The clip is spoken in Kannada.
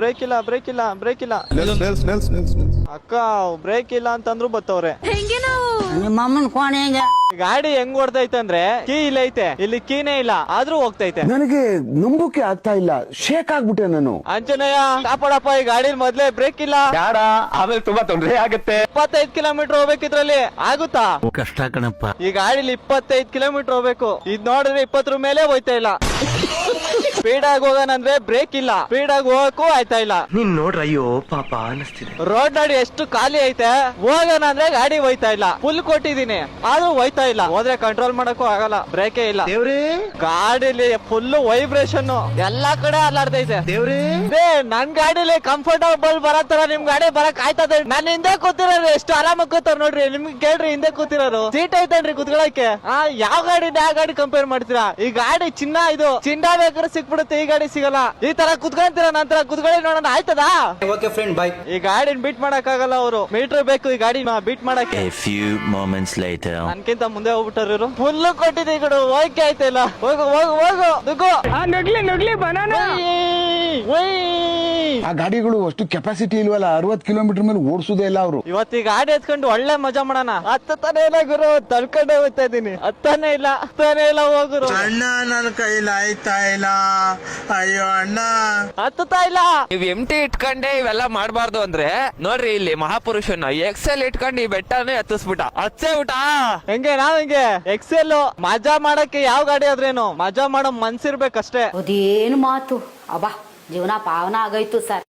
ಬ್ರೇಕ್ ಇಲ್ಲ ಬ್ರೇಕ್ ಇಲ್ಲ ಬ್ರೇಕ್ ಇಲ್ಲ ಅಕ್ಕ ಬ್ರೇಕ್ ಇಲ್ಲ ಅಂತಂದ್ರು ಬತ್ತವ್ರೆ. ನಿಮ್ಮ ಅಮ್ಮನ ಕೋಣೆ ಹೆಂಗ ಗಾಡಿ ಹೆಂಗ್ ಓಡ್ತೈತೆ ಅಂದ್ರೆ ಕೀ ಇಲ್ಲ ಐತೆ, ಇಲ್ಲಿ ಕೀನೇ ಇಲ್ಲ ಆದ್ರೂ ಹೋಗ್ತೈತೆ. ನನಗೆ ನಂಬುಕೆ ಆಗ್ತಾ ಇಲ್ಲ, ಶೇಕ್ ಆಗ್ಬಿಟ್ಟೆ ನಾನು. ಅಂಜನೇಯ ಕಾಪಾಡಪ್ಪ, ಈ ಗಾಡಿ ಮೊದ್ಲೇ ಬ್ರೇಕ್ ಇಲ್ಲ. ಯಾರ ಆಮೇಲೆ ತುಂಬಾ ತೊಂದರೆ ಆಗುತ್ತೆ. 25 ಕಿಲೋಮೀಟರ್ ಹೋಗ್ಬೇಕಿದ್ರಲ್ಲಿ ಆಗುತ್ತಾ? ಕಷ್ಟ ಕಣಪ್ಪ. ಈ ಗಾಡಿಲಿ 25 ಕಿಲೋಮೀಟರ್ ಹೋಗ್ಬೇಕು. ಇದ್ ನೋಡಿದ್ರೆ 20 ಮೇಲೆ ಹೋಯ್ತಾ ಇಲ್ಲ. ಸ್ಪೀಡ್ ಆಗಿ ಹೋಗೋಣಂದ್ರೆ ಬ್ರೇಕ್ ಇಲ್ಲ, ಸ್ಪೀಡ್ ಆಗಿ ಹೋಗಕ್ಕೂ ಆಯ್ತಾ ಇಲ್ಲ. ನೀನ್ ನೋಡ್ರ ಅಯ್ಯೋ ಪಾಪ ಅನಿಸ್ತಿದೆ. ರೋಡ್ ಗಾಡಿ ಎಷ್ಟು ಖಾಲಿ ಐತೆ, ಹೋಗೋಣ ಅಂದ್ರೆ ಗಾಡಿ ಹೋಯ್ತಾ ಇಲ್ಲ. ಫುಲ್ ಕೊಟ್ಟಿದೀನಿ ಆದ್ರೂ ಹೋಯ್ತಾ ಇಲ್ಲ. ಹೋದ್ರೆ ಕಂಟ್ರೋಲ್ ಮಾಡಕ್ಕೂ ಆಗಲ್ಲ, ಬ್ರೇಕೇ ಇಲ್ಲ. ದೇವ್ರೇ, ಗಾಡಿಲಿ ಫುಲ್ ವೈಬ್ರೇಷನ್, ಎಲ್ಲಾ ಕಡೆ ಅಲ್ಲಾಡ್ತೈತೆ. ದೇವ್ರೇ, ನನ್ ಗಾಡಿಲಿ ಕಂಫರ್ಟಬಲ್ ಬರತ್ತರ ನಿಮ್ ಗಾಡಿ ಬರಕ್ ಆಯ್ತದ? ನನ್ ಹಿಂದೆ ಕೂತಿರೋರು ಎಷ್ಟು ಆರಾಮಾಗಿ ಕೂತಾರ ನೋಡ್ರಿ. ನಿಮ್ಗೆ ಕೇಳ್ರಿ, ಹಿಂದೆ ಕೂತಿರೋರು ಸೀಟ್ ಐತೇನ್ರಿ ಕುತ್ಕೊಳಕ್ಕೆ? ಯಾವ ಗಾಡಿ ಯಾವ ಗಾಡಿ ಕಂಪೇರ್ ಮಾಡ್ತೀರಾ? ಈ ಗಾಡಿ ಚಿನ್ನ, ಇದು ಚಿನ್ನ ಬೇಕಾದ್ರೆ ಸಿಕ್ಬಿಡುತ್ತೆ, ಈ ಗಾಡಿ ಸಿಗಲ್ಲ. ಈ ತರ ಕುತ್ಕೊಂತೀರ, ನಂತರ ಕುತ್ಕೊಳ್ಳಿ ನೋಡೋಣ ಆಯ್ತದ? Okay friend bye. ಈ ಗಾಡಿನ ಬೀಟ್ ಮಾಡಕ್ ಆಗಲ್ಲ, ಅವರು ಮೀಟರ್ ಬೇಕು ಈ ಗಾಡಿ ಬೀಟ್ ಮಾಡಕ್ಕೆ. A few moments later. ನನ್ಕಿಂತ ಮುಂದೆ ಹೋಗ್ಬಿಟ್ಟಾರ ಇವರು. ಫುಲ್ ಕೊಟ್ಟಿದ್ದೆ ಕಡೆ ಹೋಗಕ್ಕೆ ಆಯ್ತಾ ಇಲ್ಲ. ಹೋಗು ಹೋಗು ಹೋಗು ದುಗ್ಗು. ನುಗ್ಲಿ ಬನಾನಾ. ಆ ಗಾಡಿಗಳು ಅಷ್ಟು ಕೆಪಾಸಿಟಿ ಇಲ್ವಲ್ಲ, 60 ಕಿಲೋಮೀಟರ್ ಮೇಲೆ ಓಡಿಸೋದೇ ಇಲ್ಲ ಅವರು. ಇವತ್ತು ಈ ಗಾಡಿ ಎತ್ಕೊಂಡು ಒಳ್ಳೆ ಮಜಾ ಮಾಡೋಣ. ಹತ್ತಾನೆ ಇಲ್ಲ ಗುರು, ತಳ್ಕೊಂಡೇ ಹೋಗ್ತಾ ಇದೀನಿ. ಹತ್ತಾನೆ ಇಲ್ಲ ಹೋಗುರು. ಅಣ್ಣ ನನ್ನ ಕೈಲಿ ಆಯ್ತಾ ಇಲ್ಲ, ಅಯ್ಯೋ ಅಣ್ಣ. ಹತ್ತುತ್ತಾ ಇಲ್ಲ. ನೀವ್ ಎಂಟಿ ಇಟ್ಕೊಂಡೆ ಇವೆಲ್ಲ ಮಾಡ್ಬಾರ್ದು ಅಂದ್ರೆ ನೋಡ್ರಿ, ಇಲ್ಲಿ ಮಹಾಪುರುಷನ ಎಕ್ಸೆಲ್ ಇಟ್ಕೊಂಡು ಈ ಬೆಟ್ಟನೇ ಹತ್ತಿಸ್ಬಿಟ್ಟ, ಹಚ್ಚೇ ಊಟ. ಹೆಂಗೆ ನಾವ್ ಹೆಂಗೆ ಎಕ್ಸೆಲ್ ಮಜಾ ಮಾಡಕ್ಕೆ ಯಾವ ಗಾಡಿ ಆದ್ರೇನು, ಮಜಾ ಮಾಡೋ ಮನ್ಸಿರ್ಬೇಕಷ್ಟೇ. ಅದೇನು ಮಾತು, ಅಬ್ಬಾ ಜೀವನ ಪಾವನ ಆಗೋಯ್ತು ಸರ್.